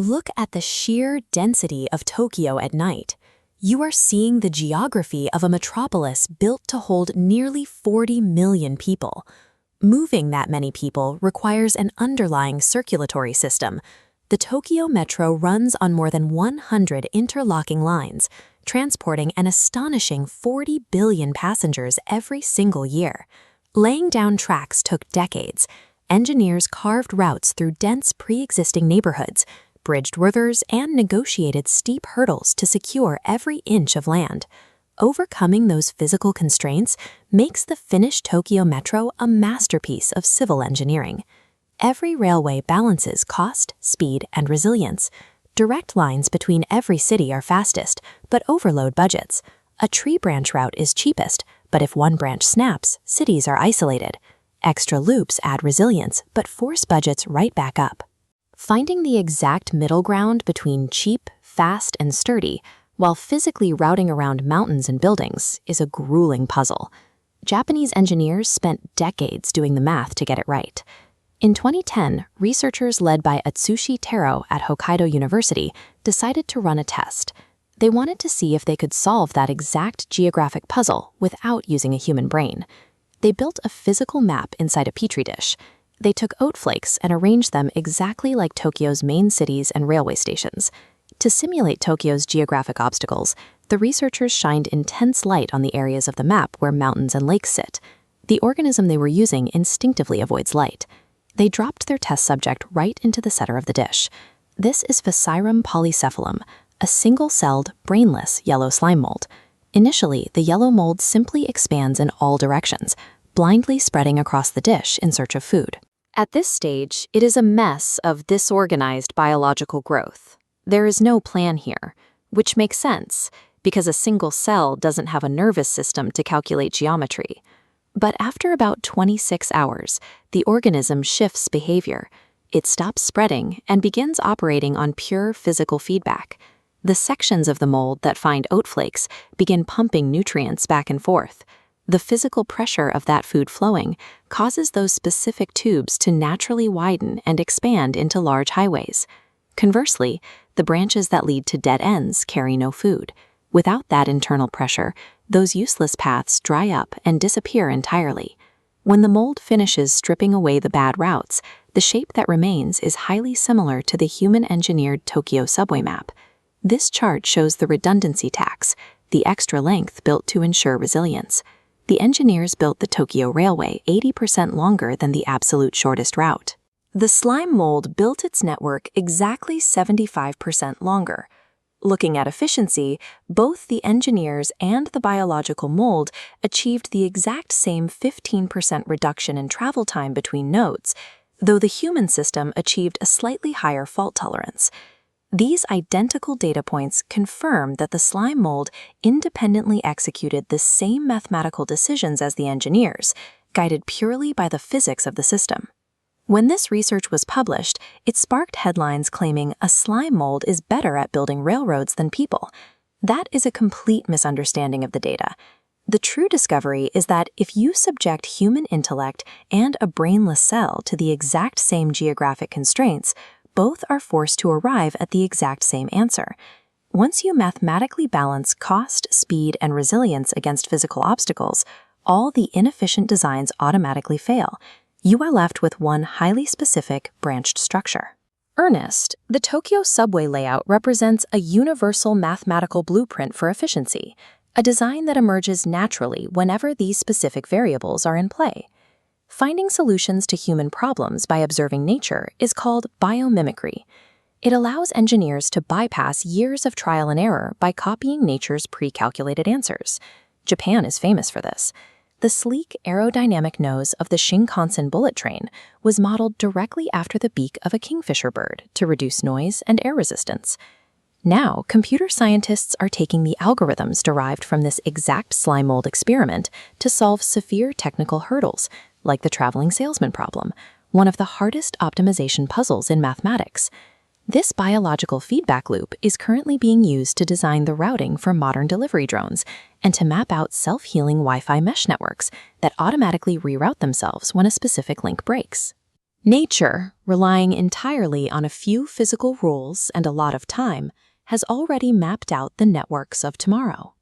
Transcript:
Look at the sheer density of Tokyo at night. You are seeing the geography of a metropolis built to hold nearly 40 million people. Moving that many people requires an underlying circulatory system. The Tokyo Metro runs on more than 100 interlocking lines, transporting an astonishing 40 billion passengers every single year. Laying down tracks took decades. Engineers carved routes through dense pre-existing neighborhoods, bridged rivers, and negotiated steep hurdles to secure every inch of land. Overcoming those physical constraints makes the finished Tokyo Metro a masterpiece of civil engineering. Every railway balances cost, speed, and resilience. Direct lines between every city are fastest, but overload budgets. A tree branch route is cheapest, but if one branch snaps, cities are isolated. Extra loops add resilience, but force budgets right back up. Finding the exact middle ground between cheap, fast, and sturdy, while physically routing around mountains and buildings, is a grueling puzzle. Japanese engineers spent decades doing the math to get it right. In 2010, researchers led by Atsushi Taro at Hokkaido University decided to run a test. They wanted to see if they could solve that exact geographic puzzle without using a human brain. They built a physical map inside a petri dish. They took oat flakes and arranged them exactly like Tokyo's main cities and railway stations. To simulate Tokyo's geographic obstacles, the researchers shined intense light on the areas of the map where mountains and lakes sit. The organism they were using instinctively avoids light. They dropped their test subject right into the center of the dish. This is Physarum polycephalum, a single-celled, brainless yellow slime mold. Initially, the yellow mold simply expands in all directions, blindly spreading across the dish in search of food. At this stage, it is a mess of disorganized biological growth. There is no plan here, which makes sense, because a single cell doesn't have a nervous system to calculate geometry. But after about 26 hours, the organism shifts behavior. It stops spreading and begins operating on pure physical feedback. The sections of the mold that find oat flakes begin pumping nutrients back and forth. The physical pressure of that food flowing causes those specific tubes to naturally widen and expand into large highways. Conversely, the branches that lead to dead ends carry no food. Without that internal pressure, those useless paths dry up and disappear entirely. When the mold finishes stripping away the bad routes, the shape that remains is highly similar to the human-engineered Tokyo subway map. This chart shows the redundancy tax, the extra length built to ensure resilience. The engineers built the Tokyo Railway 80% longer than the absolute shortest route. The slime mold built its network exactly 75% longer. Looking at efficiency, both the engineers and the biological mold achieved the exact same 15% reduction in travel time between nodes, though the human system achieved a slightly higher fault tolerance. These identical data points confirm that the slime mold independently executed the same mathematical decisions as the engineers, guided purely by the physics of the system. When this research was published, it sparked headlines claiming a slime mold is better at building railroads than people. That is a complete misunderstanding of the data. The true discovery is that if you subject human intellect and a brainless cell to the exact same geographic constraints, both are forced to arrive at the exact same answer. Once you mathematically balance cost, speed, and resilience against physical obstacles, all the inefficient designs automatically fail. You are left with one highly specific, branched structure. Ernest, the Tokyo subway layout represents a universal mathematical blueprint for efficiency, a design that emerges naturally whenever these specific variables are in play. Finding solutions to human problems by observing nature is called biomimicry. It allows engineers to bypass years of trial and error by copying nature's pre-calculated answers. Japan is famous for this. The sleek aerodynamic nose of the Shinkansen bullet train was modeled directly after the beak of a kingfisher bird to reduce noise and air resistance. Now, computer scientists are taking the algorithms derived from this exact slime mold experiment to solve severe technical hurdles, like the traveling salesman problem, one of the hardest optimization puzzles in mathematics. This biological feedback loop is currently being used to design the routing for modern delivery drones and to map out self-healing Wi-Fi mesh networks that automatically reroute themselves when a specific link breaks. Nature, relying entirely on a few physical rules and a lot of time, has already mapped out the networks of tomorrow.